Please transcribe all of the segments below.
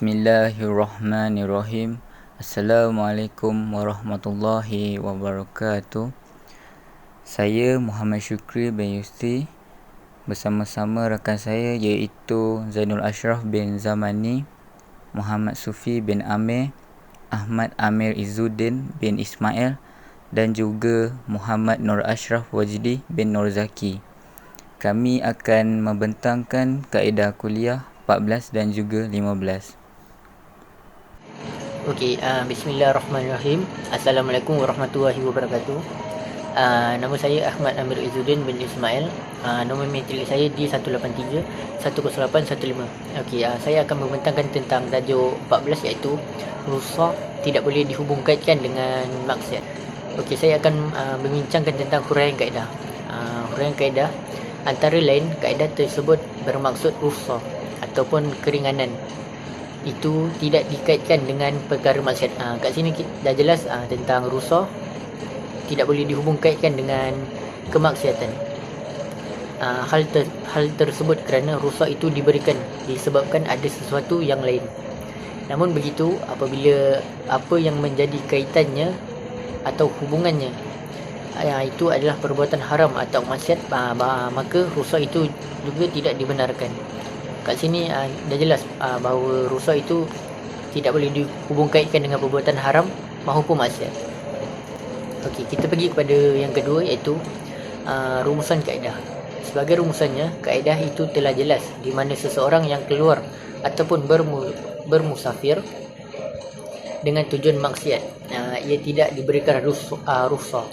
Bismillahirrahmanirrahim. Assalamualaikum warahmatullahi wabarakatuh. Saya Muhammad Syukri bin Yusri bersama-sama rakan saya iaitu Zainul Ashraf bin Zamani, Muhammad Sufi bin Amir, Ahmad Amir Izzuddin bin Ismail dan juga Muhammad Nur Ashraf Wajdi bin Nur Zaki. Kami akan membentangkan kaedah kuliah 14 dan juga 15. Okey, bismillahirrahmanirrahim. Assalamualaikum warahmatullahi wabarakatuh. Nama saya Ahmad Amir Izzuddin bin Ismail. Nombor matrik saya D183 10815. Okey, saya akan membentangkan tentang tajuk 14 iaitu rusak tidak boleh dihubungkaitkan dengan maksiat. Okey, saya akan membincangkan tentang huraian kaedah. Huraian kaedah antara lain kaedah tersebut bermaksud rusak ataupun keringanan itu tidak dikaitkan dengan perkara maksiat. Kat sini dah jelas tentang rusak tidak boleh dihubungkaitkan dengan kemaksiatan. Hal tersebut kerana rusak itu diberikan disebabkan ada sesuatu yang lain. Namun begitu, apabila apa yang menjadi kaitannya atau hubungannya itu adalah perbuatan haram atau maksiat, maka rusak itu juga tidak dibenarkan. Kat sini dah jelas bahawa rusak itu tidak boleh dihubungkaitkan dengan perbuatan haram maupun maksiat. Okey, kita pergi kepada yang kedua iaitu rumusan kaedah. Sebagai rumusannya, kaedah itu telah jelas di mana seseorang yang keluar ataupun bermusafir dengan tujuan maksiat, ia tidak diberikan rukhsah.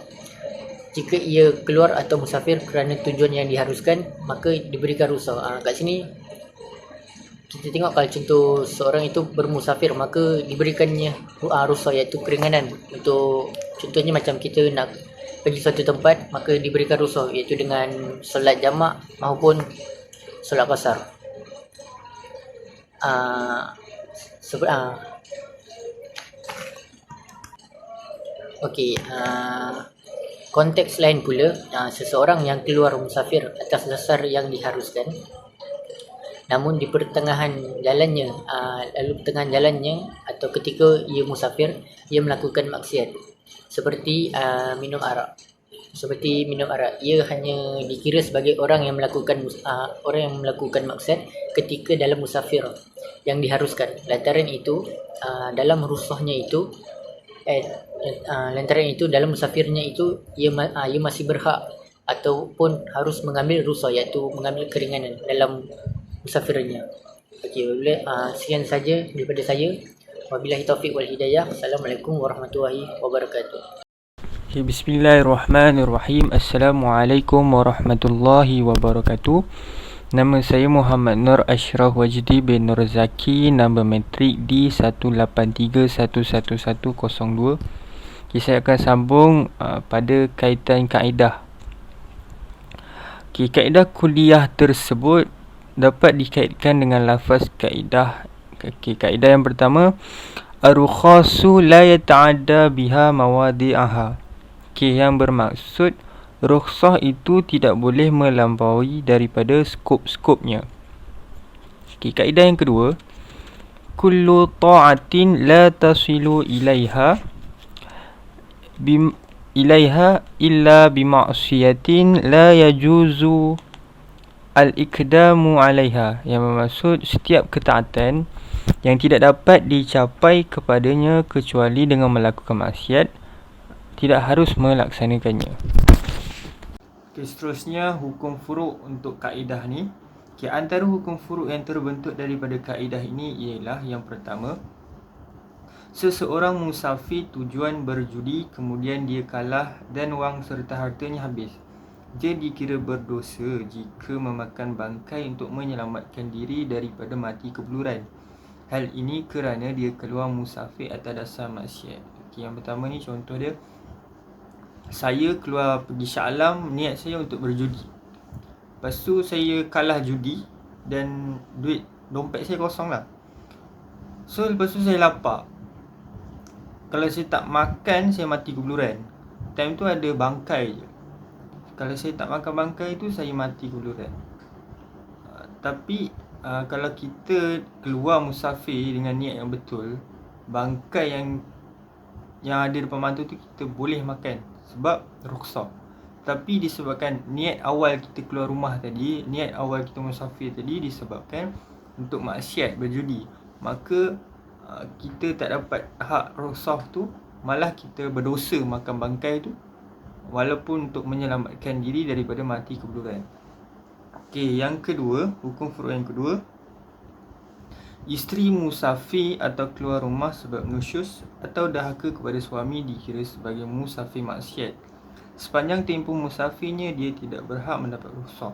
Jika ia keluar atau musafir kerana tujuan yang diharuskan, maka diberikan rukhsah. Kat sini kita tengok kalau contoh seorang itu bermusafir, maka diberikannya rukhsah iaitu keringanan. Untuk contohnya macam kita nak pergi suatu tempat, maka diberikan rukhsah iaitu dengan solat jamak maupun solat qasar. Okey, konteks lain pula, seseorang yang keluar musafir atas dasar yang diharuskan, namun di pertengahan jalannya, atau ketika ia musafir, ia melakukan maksiat seperti minum arak. Ia hanya dikira sebagai orang yang melakukan maksiat ketika dalam musafir yang diharuskan. Lantaran itu dalam dalam musafirnya itu ia masih berhak ataupun harus mengambil rukhsah iaitu mengambil keringanan dalam musafirnya. Okey, sekian saja daripada saya. Wabillahi taufiq wal hidayah. Assalamualaikum warahmatullahi wabarakatuh. Bismillahirrahmanirrahim. Assalamualaikum warahmatullahi wabarakatuh. Nama saya Muhammad Nur Ashraf Wajdi bin Nur Zaki. Nombor matrik D183111102. Okay, saya akan sambung pada kaitan kaedah. Okay, kaedah kuliah tersebut dapat dikaitkan dengan lafaz kaedah. Okay, kaedah yang pertama, ar-rukhasu la yata'adda biha mawadi'aha. Okay, yang bermaksud rukhsah itu tidak boleh melampaui daripada skop-skopnya. Okay, kaedah yang kedua, kullu ta'atin la tasilu ilaiha illa bima'siyatin la yajuzu al-iqdamu alaiha. Yang bermaksud setiap ketaatan yang tidak dapat dicapai kepadanya kecuali dengan melakukan maksiat, tidak harus melaksanakannya. Okay, seterusnya hukum furuk untuk kaedah ni. Okay, antara hukum furuk yang terbentuk daripada kaedah ini ialah yang pertama, seseorang musafir tujuan berjudi, kemudian dia kalah dan wang serta hartanya habis. Dia dikira berdosa jika memakan bangkai untuk menyelamatkan diri daripada mati kebeluran. Hal ini kerana dia keluar musafir atas dasar maksiat. Okay, yang pertama ni contoh dia, saya keluar pergi Shah Alam, niat saya untuk berjudi. Lepas tu saya kalah judi dan dompet saya kosong lah. So lepas tu saya lapar. Kalau saya tak makan, saya mati kebeluran. Time tu ada bangkai je. Kalau saya tak makan bangkai tu, saya mati kebeluran. Tapi kalau kita keluar musafir dengan niat yang betul, bangkai yang ada depan mata tu kita boleh makan sebab rukhsah. Tapi disebabkan niat awal kita keluar rumah tadi, niat awal kita musafir tadi disebabkan untuk maksiat berjudi, maka kita tak dapat hak rukhsah tu, malah kita berdosa makan bangkai tu walaupun untuk menyelamatkan diri daripada mati keburukan. Okey, yang kedua, hukum furu' yang kedua, isteri musafir atau keluar rumah sebab nusyus atau dahaka kepada suami dikira sebagai musafir maksiat. Sepanjang tempoh musafirnya, dia tidak berhak mendapat rukhsah.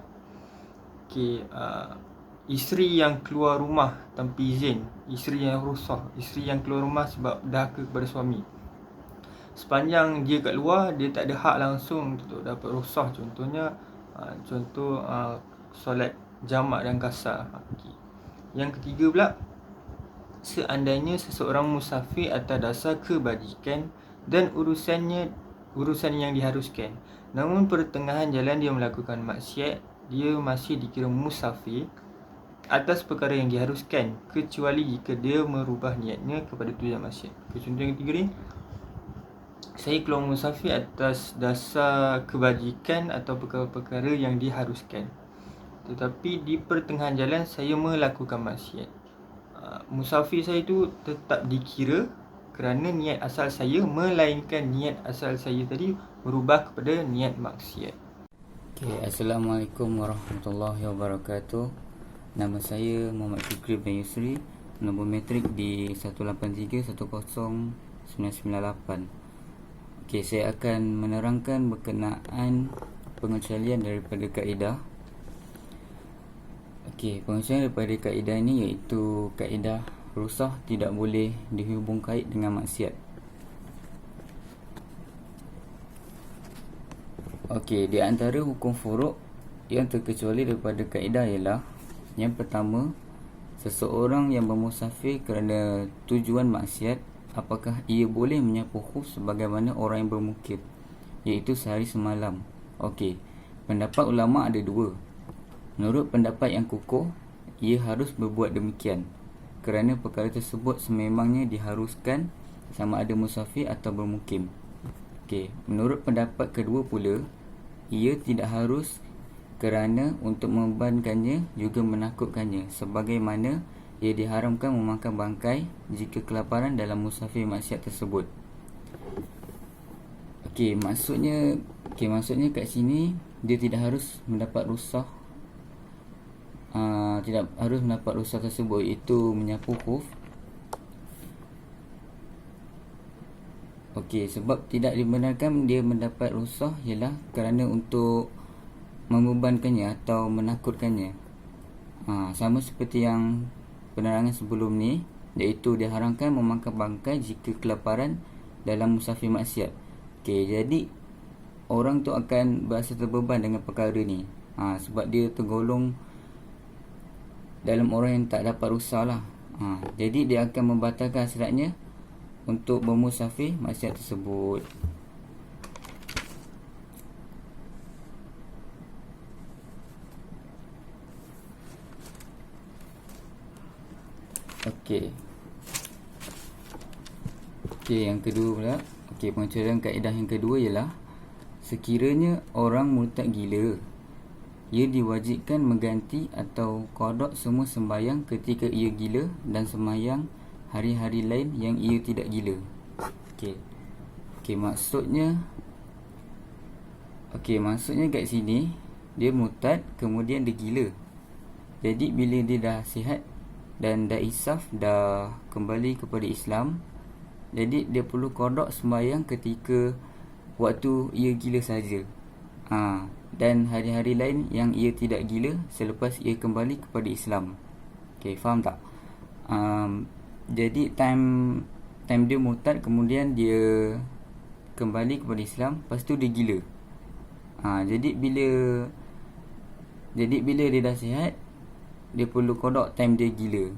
Okey, isteri yang keluar rumah tanpa izin, isteri yang rukhsah, isteri yang keluar rumah sebab dahaka kepada suami, sepanjang dia kat luar, dia tak ada hak langsung untuk dapat rukhsah. Contohnya solat jamak dan kasar. Okay. Yang ketiga pula, seandainya seseorang musafir atas dasar kebajikan dan urusan yang diharuskan, namun pertengahan jalan dia melakukan maksiat, dia masih dikira musafir atas perkara yang diharuskan, kecuali jika dia merubah niatnya kepada tujuan maksiat. Contoh yang ketiga ni, saya keluar musafir atas dasar kebajikan atau perkara-perkara yang diharuskan, tetapi di pertengahan jalan saya melakukan maksiat. Musafir saya tu tetap dikira kerana niat asal saya, melainkan niat asal saya tadi berubah kepada niat maksiat. Okay, Assalamualaikum warahmatullahi wabarakatuh. Nama saya Muhammad Syukri bin Yusri. Nombor metrik di 183-10998. Okay, saya akan menerangkan berkenaan pengecualian daripada kaedah. Okey, pengecualian daripada kaedah ini iaitu kaedah rukhsah tidak boleh dihubung kait dengan maksiat. Okey, di antara hukum furu' yang terkecuali daripada kaedah ialah, yang pertama, seseorang yang bermusafir kerana tujuan maksiat, apakah ia boleh menyapu khuf sebagaimana orang yang bermukim, iaitu sehari semalam. Okey, pendapat ulama ada dua. Menurut pendapat yang kukuh, ia harus berbuat demikian kerana perkara tersebut sememangnya diharuskan sama ada musafir atau bermukim. Okey, menurut pendapat kedua pula, ia tidak harus kerana untuk membebankannya juga menakutkannya, sebagaimana ia diharamkan memakan bangkai jika kelaparan dalam musafir maksiat tersebut. Okey, maksudnya kat sini dia tidak harus mendapat rukhsah, tidak harus mendapat rukhsah tersebut, iaitu menyapu khuf. Okey, sebab tidak dibenarkan dia mendapat rukhsah ialah kerana untuk membebankannya atau menakutkannya. Sama seperti yang penerangan sebelum ni, iaitu diharamkan memakan bangkai jika kelaparan dalam musafir maksiat. Okey, jadi orang tu akan berasa terbeban dengan perkara ni, sebab dia tergolong dalam orang yang tak dapat rukhsah lah. Jadi dia akan membatalkan hasratnya untuk bermusafir maksiat tersebut. Okey, yang kedua pula. Okey, pengecualian kaedah yang kedua ialah, sekiranya orang murtad gila, ia diwajibkan mengganti atau qada semua sembahyang ketika ia gila dan sembahyang hari-hari lain yang ia tidak gila. Okey, maksudnya kat sini dia murtad kemudian dia gila. Jadi bila dia dah sihat dan dah insaf, dah kembali kepada Islam, jadi dia perlu qada sembahyang ketika waktu ia gila saja. Dan hari-hari lain yang ia tidak gila selepas ia kembali kepada Islam. Okey, faham tak? Jadi time dia murtad kemudian dia kembali kepada Islam, lepas tu dia gila. Jadi bila dia dah sihat, dia perlu qada time dia gila.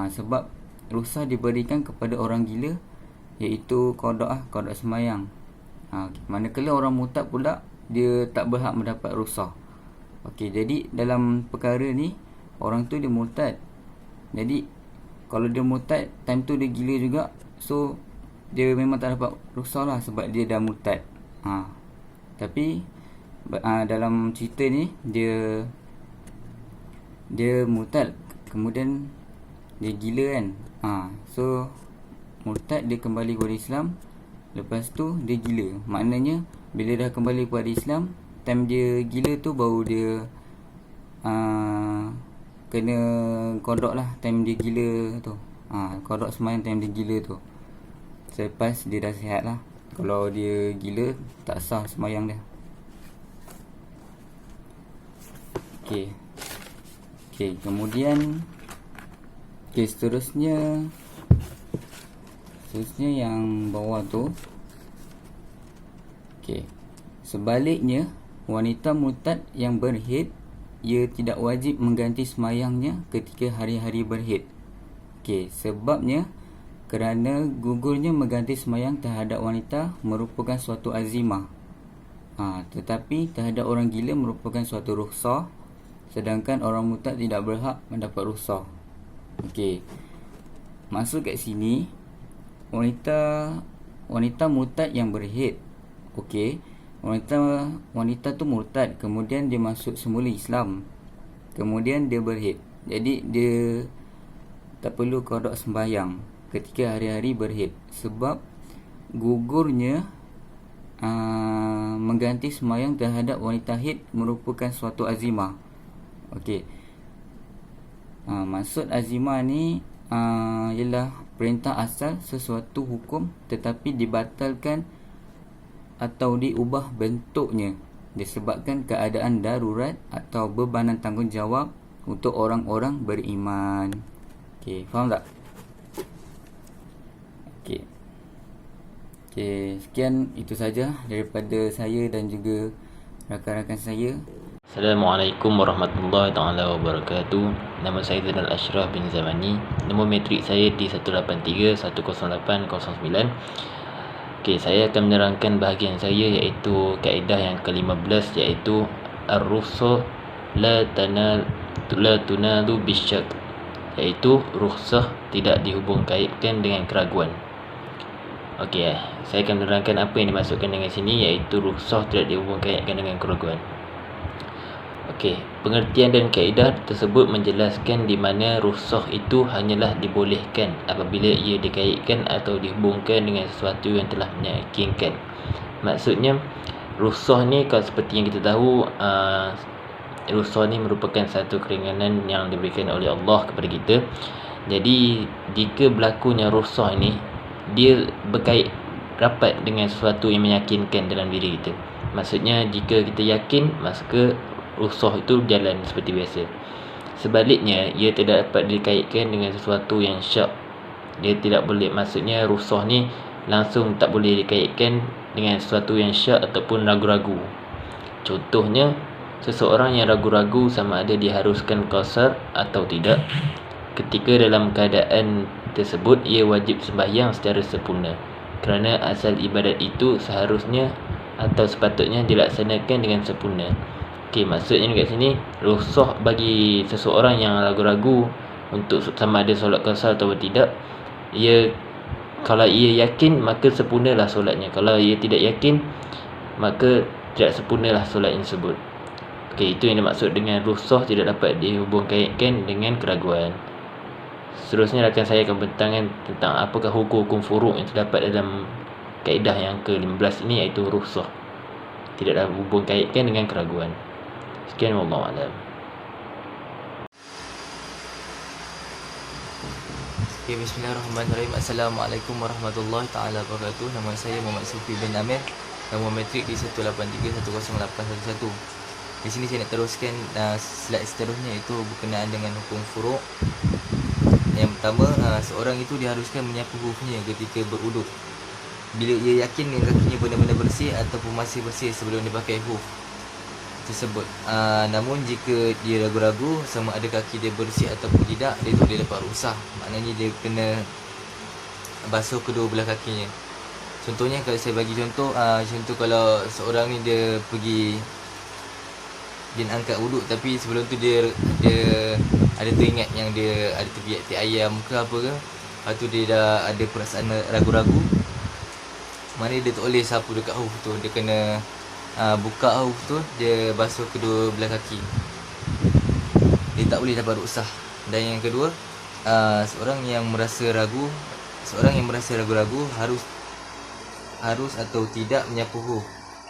Sebab rukhsah diberikan kepada orang gila, iaitu qada sembahyang. Manakala orang murtad pula, dia tak berhak mendapat rukhsah. Okey, jadi dalam perkara ni orang tu dia murtad. Jadi kalau dia murtad, time tu dia gila juga, so dia memang tak dapat rukhsah lah sebab dia dah murtad. Tapi dalam cerita ni dia murtad, kemudian dia gila kan. So murtad, dia kembali kepada Islam, lepas tu dia gila. Maknanya bila dah kembali kepada Islam, time dia gila tu baru dia kena kodok lah time dia gila tu. Kodok sembahyang time dia gila tu. Selepas dia dah sihat lah. Kalau dia gila, tak sah sembahyang dia. Okey, kemudian seterusnya yang bawah tu. Sebaliknya, wanita murtad yang berhaid, ia tidak wajib mengganti sembahyangnya ketika hari-hari berhaid. Sebabnya kerana gugurnya mengganti sembahyang terhadap wanita merupakan suatu azimah. Tetapi terhadap orang gila merupakan suatu rukhsah, sedangkan orang murtad tidak berhak mendapat rukhsah. Maksud kat sini, wanita murtad yang berhaid. Wanita tu murtad, kemudian dia masuk semula Islam, kemudian dia berhaid. Jadi dia tak perlu qada sembahyang ketika hari-hari berhaid, sebab gugurnya mengganti sembahyang terhadap wanita haid merupakan suatu azimah. Maksud azimah ni ialah perintah asal sesuatu hukum tetapi dibatalkan atau diubah bentuknya disebabkan keadaan darurat atau bebanan tanggungjawab untuk orang-orang beriman. Faham tak? Sekian, itu saja daripada saya dan juga rakan-rakan saya. Assalamualaikum warahmatullahi taala wabarakatuh. Nama saya Zainal Ashraf bin Zamani. Nombor metrik saya di 183-10809. Saya akan menerangkan bahagian saya, iaitu kaedah yang ke-15, iaitu ar-rukhsah la tunalu bisyak, iaitu rukhsah tidak dihubung kaitkan dengan keraguan. Saya akan menerangkan apa yang dimaksudkan dengan sini, iaitu rukhsah tidak dihubung kaitkan dengan keraguan. Pengertian dan kaedah tersebut menjelaskan di mana rukhsah itu hanyalah dibolehkan apabila ia dikaitkan atau dihubungkan dengan sesuatu yang telah meyakinkan. Maksudnya, rukhsah ni, kalau seperti yang kita tahu, rukhsah ni merupakan satu keringanan yang diberikan oleh Allah kepada kita. Jadi jika berlakunya rukhsah ni, dia berkait rapat dengan sesuatu yang meyakinkan dalam diri kita. Maksudnya, jika kita yakin, maka rukhsah itu berjalan seperti biasa. Sebaliknya, ia tidak dapat dikaitkan dengan sesuatu yang syak. Dia tidak boleh, maksudnya rukhsah ni langsung tak boleh dikaitkan dengan sesuatu yang syak ataupun ragu-ragu. Contohnya, seseorang yang ragu-ragu sama ada diharuskan qasar atau tidak. Ketika dalam keadaan tersebut, ia wajib sembahyang secara sempurna, kerana asal ibadat itu seharusnya atau sepatutnya dilaksanakan dengan sempurna. Maksudnya kat sini, rukhsah bagi seseorang yang ragu-ragu untuk sama ada solat qasar atau tidak, kalau ia yakin, maka sempurnalah solatnya. Kalau ia tidak yakin, maka tidak sempurnalah solat tersebut. Itu yang dimaksud dengan rukhsah tidak dapat dihubung kaitkan dengan keraguan. Seterusnya rakan saya akan bertanya tentang apakah hukum-hukum furuk yang terdapat dalam kaedah yang ke-15 ini, iaitu rukhsah tidak dapat hubung kaitkan dengan keraguan. Sekian, wallahu a'lam. Bismillahirrahmanirrahim. Assalamualaikum warahmatullahi taala wabarakatuh. Nama saya Muhammad Sufi bin Amir. Nombor metrik di 183-10811. Di sini saya nak teruskan slide seterusnya, iaitu berkenaan dengan hukum furuk. Yang pertama, seorang itu diharuskan menyapu hufnya ketika berwuduk bila ia yakin dengan kakinya benar-benar bersih ataupun masih bersih sebelum dia pakai huf tersebut. Namun jika dia ragu-ragu sama ada kaki dia bersih ataupun tidak, dia tak boleh dapat rukhsah. Maknanya dia kena basuh kedua belah kakinya. Contohnya, kalau saya bagi contoh, contoh kalau seorang ni dia pergi dia nak angkat wuduk, tapi sebelum tu dia ada teringat yang dia ada terbiak ti ayam ke apa ke. Lepas tu dia dah ada perasaan ragu-ragu. Mana dia tak boleh sapu dekat hauf tu, dia kena buka hauf tu, dia basuh kedua belah kaki. Dia tak boleh dapat ruksah. Dan yang kedua, seorang yang merasa ragu-ragu harus atau tidak menyapu hauf.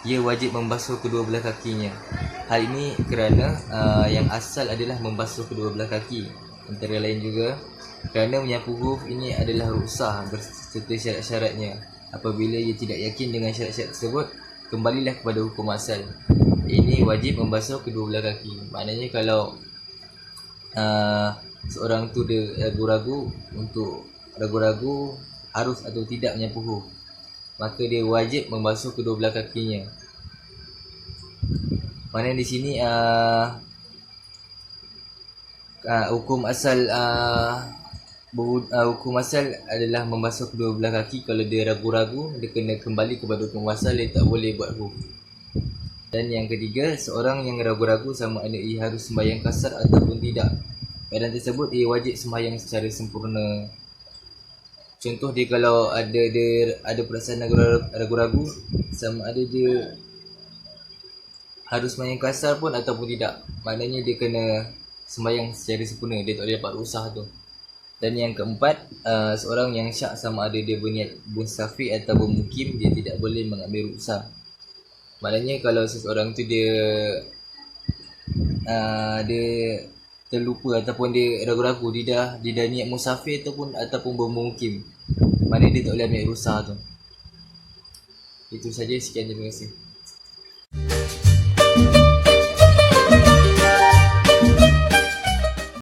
Ia wajib membasuh kedua belah kakinya. Hal ini kerana yang asal adalah membasuh kedua belah kaki. Antara lain juga kerana menyapu hauf ini adalah ruksah berserta syarat-syaratnya. Apabila ia tidak yakin dengan syarat-syarat tersebut, kembalilah kepada hukum asal. Ini wajib membasuh kedua belah kaki. Maknanya kalau seorang tu dia ragu-ragu harus atau tidak menyapu hauf, maka dia wajib membasuh kedua belah kakinya. Mana di sini hukum asal adalah membasuh kedua belah kaki. Kalau dia ragu-ragu, dia kena kembali kepada hukum asal, dia tak boleh buat hauf. Dan yang ketiga, seorang yang ragu-ragu sama ada ia harus sembahyang kasar ataupun tidak. Keadaan tersebut ia wajib sembahyang secara sempurna. Contoh dia kalau ada perasaan ragu-ragu sama ada dia harus sembahyang kasar pun ataupun tidak, maknanya dia kena sembahyang secara sempurna, dia tak boleh dapat ruksah tu. Dan yang keempat, seorang yang syak sama ada dia berniat musafir atau bermukim, dia tidak boleh mengambil ruksah. Maknanya kalau seseorang tu dia terlupa ataupun dia ragu-ragu, dia dah niat musafir ataupun bermukim, maknanya dia tak boleh ambil ruksah tu. Itu saja, sekian, terima kasih.